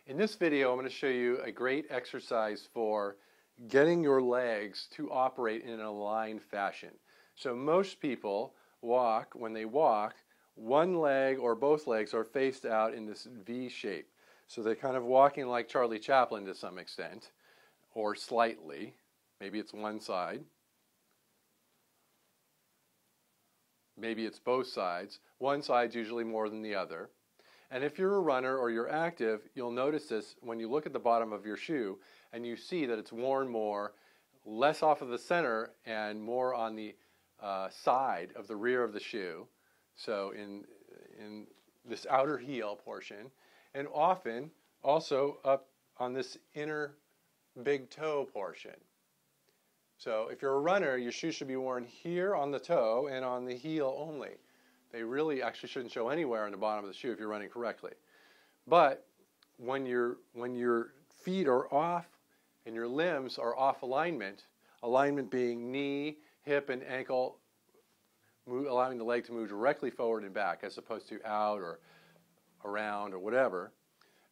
In this video, I'm going to show you a great exercise for getting your legs to operate in an aligned fashion. So most people walk, when they walk, one leg or both legs are faced out in this V shape. So they're kind of walking like Charlie Chaplin to some extent, or slightly. Maybe it's one side. Maybe it's both sides. One side's usually more than the other. And if you're a runner or you're active, you'll notice this when you look at the bottom of your shoe and you see that it's worn more, less off of the center and more on the side of the rear of the shoe. So in this outer heel portion, and often also up on this inner big toe portion. So if you're a runner, your shoes should be worn here on the toe and on the heel only. They really actually shouldn't show anywhere on the bottom of the shoe if you're running correctly. But when your feet are off and your limbs are off alignment, alignment being knee, hip, and ankle, allowing the leg to move directly forward and back as opposed to out or around or whatever,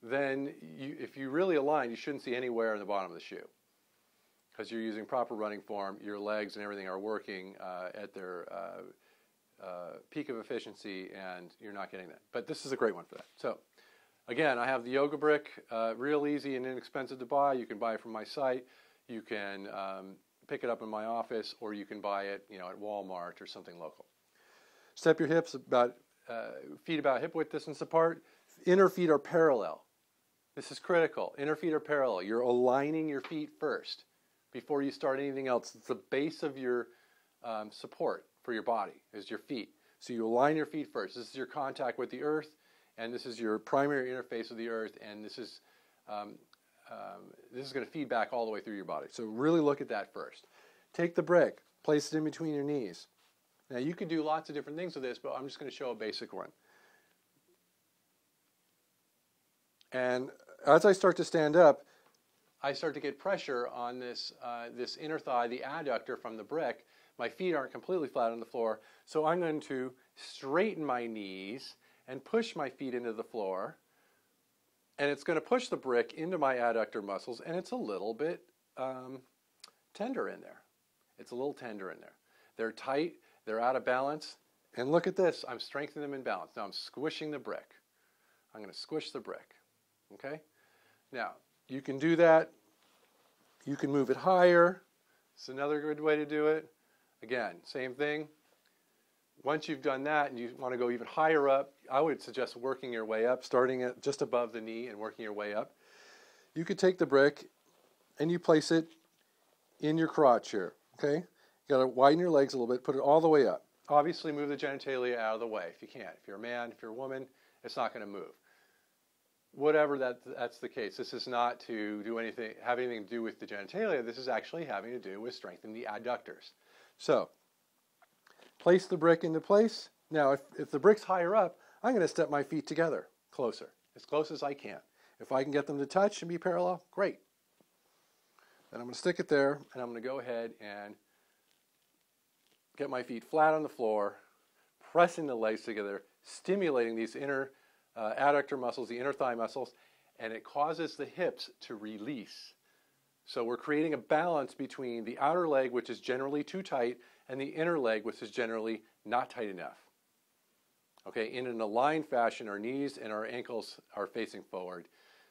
then if you really align, you shouldn't see anywhere in the bottom of the shoe. Because you're using proper running form, your legs and everything are working at their peak of efficiency, and you're not getting that. But this is a great one for that. So again, I have the yoga brick, real easy and inexpensive to buy. You can buy it from my site. You can pick it up in my office, or you can buy it, at Walmart or something local. Step your hips feet about hip width distance apart. Inner feet are parallel. This is critical. Inner feet are parallel. You're aligning your feet first before you start anything else. It's the base of your support for your body is your feet. So you align your feet first. This is your contact with the earth, and this is your primary interface with the earth, and this is going to feed back all the way through your body. So really look at that first. Take the brick, place it in between your knees. Now you could do lots of different things with this, but I'm just going to show a basic one. And as I start to stand up, I start to get pressure on this inner thigh, the adductor from the brick. My feet aren't completely flat on the floor, so I'm going to straighten my knees and push my feet into the floor. And it's going to push the brick into my adductor muscles, and it's a little bit tender in there. It's a little tender in there. They're tight, they're out of balance, and look at this. I'm strengthening them in balance. Now I'm squishing the brick. I'm going to squish the brick. Okay? Now, you can do that. You can move it higher. It's another good way to do it. Again, same thing. Once you've done that and you want to go even higher up, I would suggest working your way up, starting at just above the knee and working your way up. You could take the brick and you place it in your crotch here. Okay? You got to widen your legs a little bit, put it all the way up. Obviously, move the genitalia out of the way if you can. If you're a man, if you're a woman, it's not going to move. Whatever that's the case, this is not to have anything to do with the genitalia. This is actually having to do with strengthening the adductors. So, place the brick into place. Now, if the brick's higher up, I'm going to step my feet together, closer, as close as I can. If I can get them to touch and be parallel, great. Then I'm going to stick it there, and I'm going to go ahead and get my feet flat on the floor, pressing the legs together, stimulating these inner adductor muscles, the inner thigh muscles, and it causes the hips to release. So we're creating a balance between the outer leg, which is generally too tight, and the inner leg, which is generally not tight enough. Okay, in an aligned fashion, our knees and our ankles are facing forward.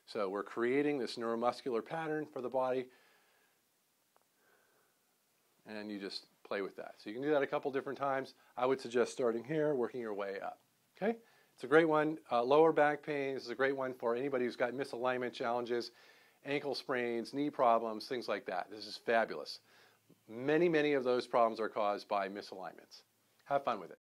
So we're creating this neuromuscular pattern for the body, and you just play with that. So you can do that a couple different times. I would suggest starting here, working your way up. Okay? It's a great one. Lower back pain. This is a great one for anybody who's got misalignment challenges, ankle sprains, knee problems, things like that. This is fabulous. Many of those problems are caused by misalignments. Have fun with it.